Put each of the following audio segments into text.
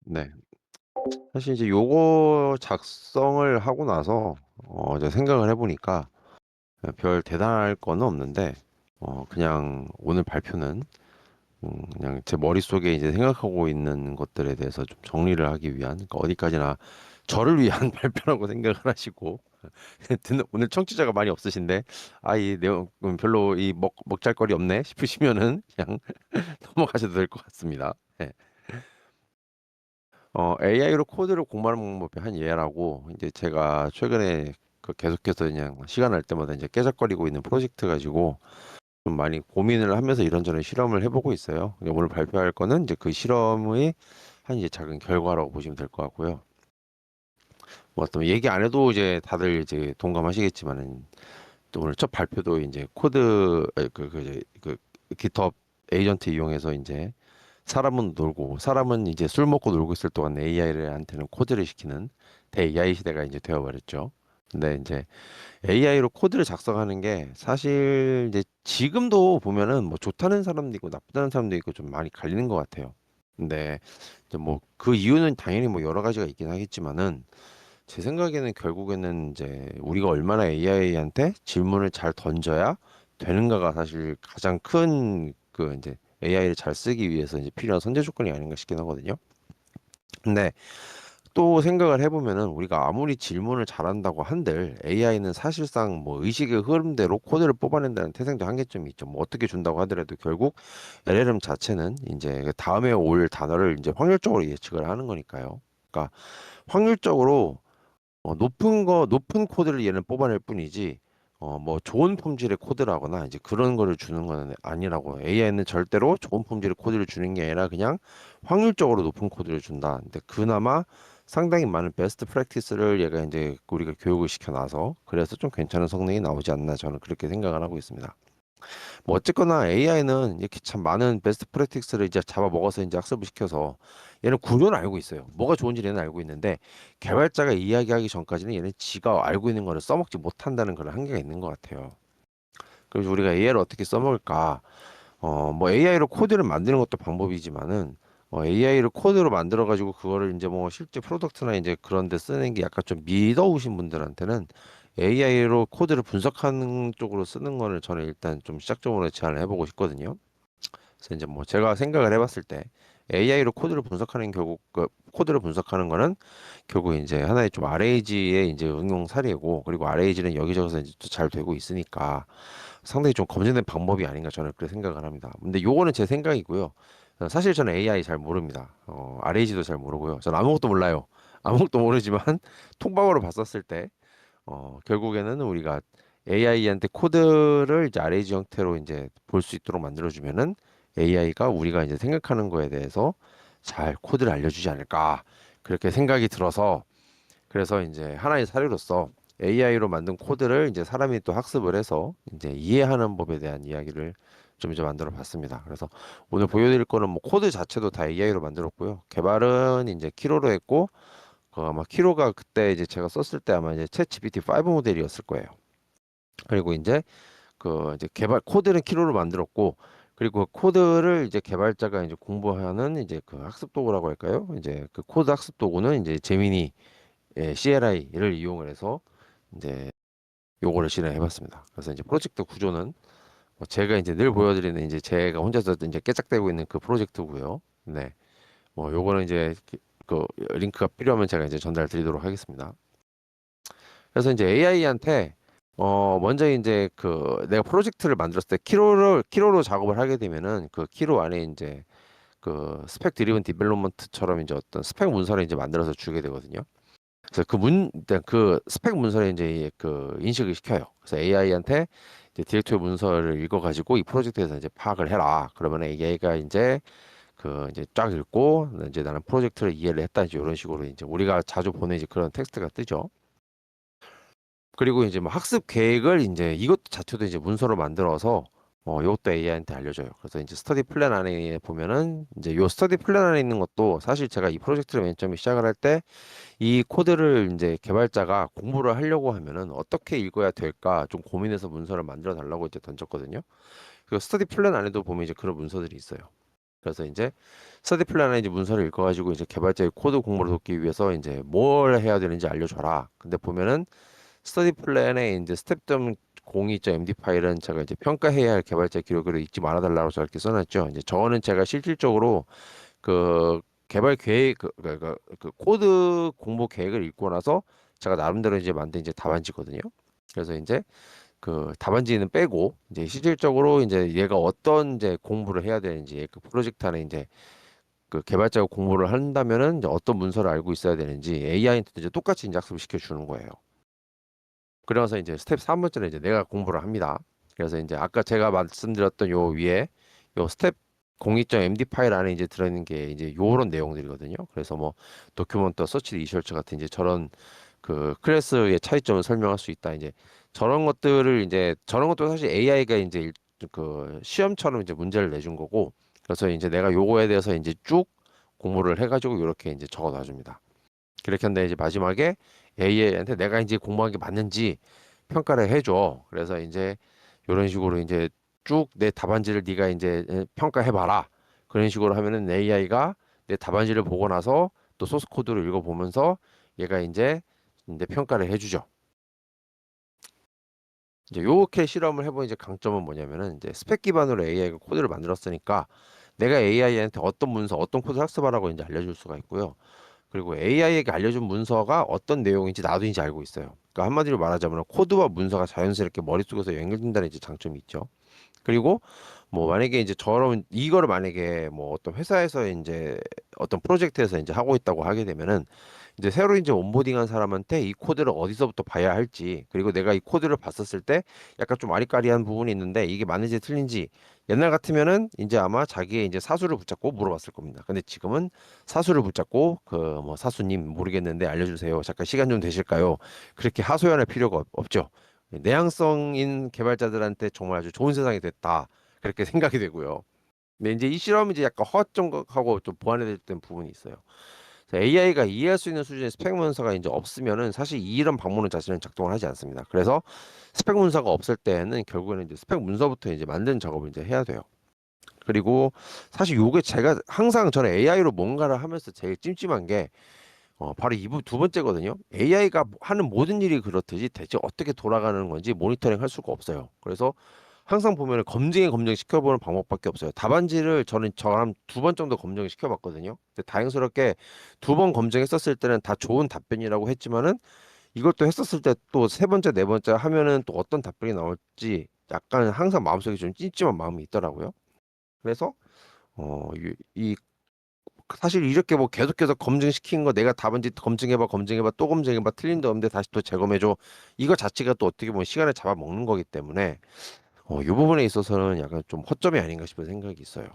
네. 사실 이제 요거 작성을 하고 나서 이제 생각을 해 보니까 별 대단할 거는 없는데 그냥 오늘 발표는 그냥 제 머릿속에 이제 생각하고 있는 것들에 대해서 좀 정리를 하기 위한, 그러니까 어디까지나 저를 위한 발표라고 생각을 하시고 듣는 오늘 청취자가 많이 없으신데 이 내용 별로 이 먹잘거리 없네 싶으시면은 그냥 넘어가셔도 될 것 같습니다. 예. AI로 코드를 공부하는 방법의 한 예라고 이제 제가 최근에 계속해서 그냥 시간 날 때마다 이제 깨작거리고 있는 프로젝트 가지고 좀 많이 고민을 하면서 이런저런 실험을 해보고 있어요. 오늘 발표할 거는 이제 그 실험의 한 이제 작은 결과라고 보시면 될 것 같고요. 뭐 어떤 얘기 안 해도 이제 다들 이제 동감하시겠지만은 또 오늘 첫 발표도 이제 그 GitHub 에이전트 이용해서 이제 사람은 놀고 사람은 이제 술 먹고 놀고 있을 동안 AI한테는 코드를 시키는 대 AI 시대가 이제 되어버렸죠. 근데 이제 AI로 코드를 작성하는 게 사실 이제 지금도 보면은 뭐 좋다는 사람도 있고 나쁘다는 사람도 있고 좀 많이 갈리는 것 같아요. 근데 이제 뭐 그 이유는 당연히 뭐 여러 가지가 있긴 하겠지만은 제 생각에는 결국에는 이제 우리가 얼마나 AI한테 질문을 잘 던져야 되는가가 사실 가장 큰 그 이제 AI를 잘 쓰기 위해서 이제 필요한 선제 조건이 아닌가 싶긴 하거든요. 근데 또 생각을 해보면은 우리가 아무리 질문을 잘한다고 한들 AI는 사실상 뭐 의식의 흐름대로 코드를 뽑아낸다는 태생적 한계점이 있죠. 뭐 어떻게 준다고 하더라도 결국 LLM 자체는 이제 그 다음에 올 단어를 이제 확률적으로 예측을 하는 거니까요. 그러니까 확률적으로 높은 코드를 얘는 뽑아낼 뿐이지, 뭐 좋은 품질의 코드라거나 이제 그런 거를 주는 거는 아니라고. AI는 절대로 좋은 품질의 코드를 주는 게 아니라 그냥 확률적으로 높은 코드를 준다. 근데 그나마 상당히 많은 베스트 프랙티스를 얘가 이제 우리가 교육을 시켜놔서 그래서 좀 괜찮은 성능이 나오지 않나 저는 그렇게 생각을 하고 있습니다. 뭐 어쨌거나 AI는 이렇게 참 많은 베스트 프랙티스를 이제 잡아먹어서 이제 학습을 시켜서 얘는 구조는 알고 있어요. 뭐가 좋은지 얘는 알고 있는데 개발자가 이야기하기 전까지는 얘는 지가 알고 있는 거를 써먹지 못한다는 그런 한계가 있는 것 같아요. 그래서 우리가 AI를 어떻게 써먹을까? 뭐 AI로 코드를 만드는 것도 방법이지만은 AI를 코드로 만들어 가지고 그거를 이제 뭐 실제 프로덕트나 이제 그런 데 쓰는 게 약간 좀 미더우신 분들한테는 AI로 코드를 분석하는 쪽으로 쓰는 거를 저는 일단 좀 시작적으로 제안을 해보고 싶거든요. 그래서 이제 뭐 제가 생각을 해봤을 때 AI로 코드를 분석하는 결국 코드를 분석하는 거는 결국 이제 하나의 좀 RAG의 이제 응용 사례고, 그리고 RAG는 여기저기서 이제 또잘 되고 있으니까 상당히 좀 검증된 방법이 아닌가 저는 그렇게 생각을 합니다. 근데 요거는 제 생각이고요. 사실 저는 AI 잘 모릅니다. RAG도 잘 모르고요. 저는 아무것도 몰라요. 아무것도 모르지만 통방으로 봤었을 때 결국에는 우리가 AI한테 코드를 이제 RAG 형태로 이제 볼 수 있도록 만들어주면은 AI가 우리가 이제 생각하는 거에 대해서 잘 코드를 알려주지 않을까 그렇게 생각이 들어서, 그래서 이제 하나의 사례로서 AI로 만든 코드를 이제 사람이 또 학습을 해서 이제 이해하는 법에 대한 이야기를 좀 이제 만들어 봤습니다. 그래서 오늘 보여드릴 거는 뭐 코드 자체도 다 AI로 만들었고요. 개발은 이제 키로로 했고, 아마 키로가 그때 이제 제가 썼을 때 아마 이제 챗 GPT 5 모델이었을 거예요. 그리고 이제 이제 개발 코드는 키로로 만들었고, 그리고 그 코드를 이제 개발자가 이제 공부하는 이제 그 학습 도구라고 할까요? 이제 그 코드 학습 도구는 이제 제미니 CLI를 이용을 해서 이제 요거를 실행해 봤습니다. 그래서 이제 프로젝트 구조는 뭐 제가 이제 늘 보여드리는 이제 제가 혼자서 이제 깨짝대고 있는 그 프로젝트고요. 네. 뭐 요거는 이제 링크가 필요하면 제가 이제 전달 드리도록 하겠습니다. 그래서 이제 AI한테 먼저 이제 내가 프로젝트를 만들었을 때 키로로 작업을 하게 되면은 그 키로 안에 이제 스펙 드리븐 디벨롭먼트처럼 이제 어떤 스펙 문서를 이제 만들어서 주게 되거든요. 그래서 일단 그 스펙 문서를 이제 인식을 시켜요. 그래서 AI한테 이제 디렉토리 문서를 읽어가지고 이 프로젝트에서 이제 파악을 해라. 그러면 AI가 이제 쫙 읽고 이제 나는 프로젝트를 이해를 했다. 이제 이런 식으로 이제 우리가 자주 보는 이제 그런 텍스트가 뜨죠. 그리고 이제 뭐 학습 계획을 이제 이것 자체도 이제 문서로 만들어서 이것도 AI한테 알려줘요. 그래서 이제 스터디 플랜 안에 보면은 이제 요 스터디 플랜 안에 있는 것도 사실 제가 이 프로젝트를 맨 처음에 시작을 할 때 이 코드를 이제 개발자가 공부를 하려고 하면은 어떻게 읽어야 될까 좀 고민해서 문서를 만들어 달라고 이제 던졌거든요. 그 스터디 플랜 안에도 보면 이제 그런 문서들이 있어요. 그래서 이제 스터디 플래너에 이제 문서를 읽어가지고 이제 개발자의 코드 공부를 돕기 위해서 이제 뭘 해야 되는지 알려줘라. 근데 보면은 스터디 플랜에 이제 스텝.02.md 파일은 제가 이제 평가해야 할 개발자 기록을 잊지 말아달라고 저렇게 써놨죠. 이제 저는 제가 실질적으로 그 개발 계획 그 코드 공부 계획을 읽고 나서 제가 나름대로 이제 만든 이제 답안지거든요. 그래서 이제 그 답안지는 빼고 이제 실질적으로 이제 얘가 어떤 이제 공부를 해야 되는지 그 프로젝트 안에 이제 그 개발자가 공부를 한다면은 이제 어떤 문서를 알고 있어야 되는지 AI한테 이제 똑같이 이제 학습을 시켜 주는 거예요. 그래서 이제 스텝 3번째는 이제 내가 공부를 합니다. 그래서 이제 아까 제가 말씀드렸던 요 위에 요 스텝 02.md 파일 안에 이제 들어있는 게 이제 요런 내용들이거든요. 그래서 뭐 도큐먼트, 서치 리서치 같은 이제 저런 그 클래스의 차이점을 설명할 수 있다. 이제 저런 것들을 이제 저런 것도 사실 AI가 이제 그 시험처럼 이제 문제를 내준 거고 그래서 이제 내가 요거에 대해서 이제 쭉 공부를 해가지고 이렇게 이제 적어 놔줍니다. 그렇게 한데 이제 마지막에 AI한테 내가 이제 공부한 게 맞는지 평가를 해줘. 그래서 이제 이런 식으로 이제 쭉 내 답안지를 네가 이제 평가해 봐라. 그런 식으로 하면은 AI가 내 답안지를 보고 나서 또 소스 코드를 읽어보면서 얘가 이제 평가를 해주죠. 이제 요렇게 실험을 해본 이제 강점은 뭐냐면은 이제 스펙 기반으로 AI가 코드를 만들었으니까 내가 AI한테 어떤 문서, 어떤 코드 학습하라고 이제 알려줄 수가 있고요. 그리고 AI에게 알려준 문서가 어떤 내용인지 나도 이제 알고 있어요. 그러니까 한마디로 말하자면 코드와 문서가 자연스럽게 머릿속에서 연결된다는 이제 장점이 있죠. 그리고 뭐 만약에 이제 저런 이거를 만약에 뭐 어떤 회사에서 이제 어떤 프로젝트에서 이제 하고 있다고 하게 되면은 이제 새로 이제 온보딩한 사람한테 이 코드를 어디서부터 봐야 할지 그리고 내가 이 코드를 봤었을 때 약간 좀 아리까리한 부분이 있는데 이게 맞는지 틀린지 옛날 같으면은 이제 아마 자기의 이제 사수를 붙잡고 물어봤을 겁니다. 근데 지금은 사수를 붙잡고 그 뭐 사수님 모르겠는데 알려주세요. 잠깐 시간 좀 되실까요? 그렇게 하소연할 필요가 없죠. 내향성인 개발자들한테 정말 아주 좋은 세상이 됐다. 그렇게 생각이 되고요. 근데 이제 이 실험이 이제 약간 허점하고 좀 보완해야 될 부분이 있어요. AI가 이해할 수 있는 수준의 스펙 문서가 이제 없으면은 사실 이런 방문은 자체는 작동을 하지 않습니다. 그래서 스펙 문서가 없을 때는 결국에는 이제 스펙 문서부터 이제 만드는 작업을 이제 해야 돼요. 그리고 사실 요게 제가 항상 저는 AI로 뭔가를 하면서 제일 찜찜한 게 바로 두 번째거든요. AI가 하는 모든 일이 그렇듯이 대체 어떻게 돌아가는 건지 모니터링 할 수가 없어요. 그래서 항상 보면 검증 시켜보는 방법밖에 없어요. 답안지를 저는 두 번 정도 검증을 시켜봤거든요. 근데 다행스럽게 두 번 검증했었을 때는 다 좋은 답변이라고 했지만은 이걸 또 했었을 때 또 세 번째, 네 번째 하면은 또 어떤 답변이 나올지 약간 항상 마음속에 좀 찜찜한 마음이 있더라고요. 그래서 이 사실 이렇게 뭐 계속해서 검증시킨 거 내가 답은지 검증해봐 또 검증해봐 틀린 데 없는데 다시 또 재검해줘 이거 자체가 또 어떻게 보면 시간을 잡아먹는 거기 때문에 이 부분에 있어서는 약간 좀 허점이 아닌가 싶은 생각이 있어요.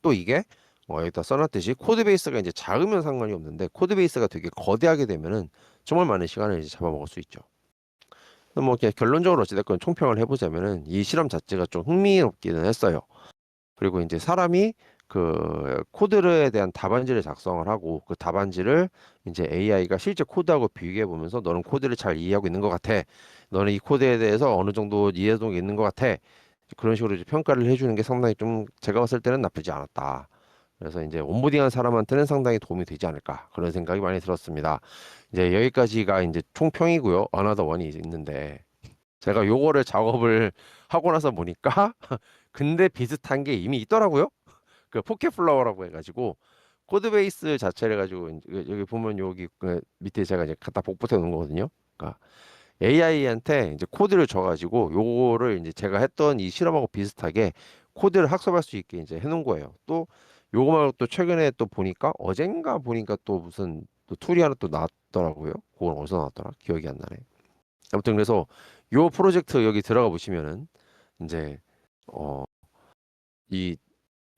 또 이게 여기다 써놨듯이 코드 베이스가 이제 작으면 상관이 없는데 코드 베이스가 되게 거대하게 되면은 정말 많은 시간을 이제 잡아먹을 수 있죠. 뭐 그냥 결론적으로 어찌됐건 총평을 해보자면은 이 실험 자체가 좀 흥미롭기는 했어요. 그리고 이제 사람이 그 코드에 대한 답안지를 작성을 하고 그 답안지를 이제 AI가 실제 코드하고 비교해 보면서 너는 코드를 잘 이해하고 있는 것 같아. 너는 이 코드에 대해서 어느 정도 이해도가 있는 것 같아. 그런 식으로 이제 평가를 해주는 게 상당히 좀 제가 봤을 때는 나쁘지 않았다. 그래서 이제 온보딩한 사람한테는 상당히 도움이 되지 않을까 그런 생각이 많이 들었습니다. 이제 여기까지가 이제 총평이고요. 어나더 원이 있는데 제가 요거를 작업을 하고 나서 보니까 근데 비슷한 게 이미 있더라고요. 그 포켓 플라워라고 해가지고 코드 베이스 자체를 가지고 여기 보면 여기 그 밑에 제가 이제 갖다 복붙해 놓은 거거든요. 그러니까 AI한테 이제 코드를 줘가지고 요거를 이제 제가 했던 이 실험하고 비슷하게 코드를 학습할 수 있게 이제 해놓은 거예요. 또 요거 말고 또 최근에 또 보니까 어젠가 보니까 또 무슨 또 툴이 하나 또 나왔더라고요. 그건 어디서 나왔더라? 기억이 안 나네. 아무튼 그래서 요 프로젝트 여기 들어가 보시면은 이제 어 이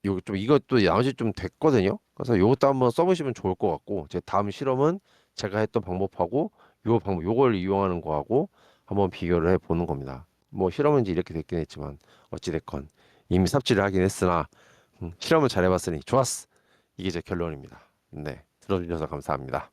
요 좀 이것도 나머지 좀 됐거든요. 그래서 요것도 한번 써보시면 좋을 것 같고 제 다음 실험은 제가 했던 방법하고 요걸 이용하는 거하고 한번 비교를 해 보는 겁니다. 뭐 실험은 이제 이렇게 됐긴 했지만 어찌 됐건 이미 삽질을 하긴 했으나 실험을 잘 해봤으니 좋았어. 이게 제 결론입니다. 네, 들어주셔서 감사합니다.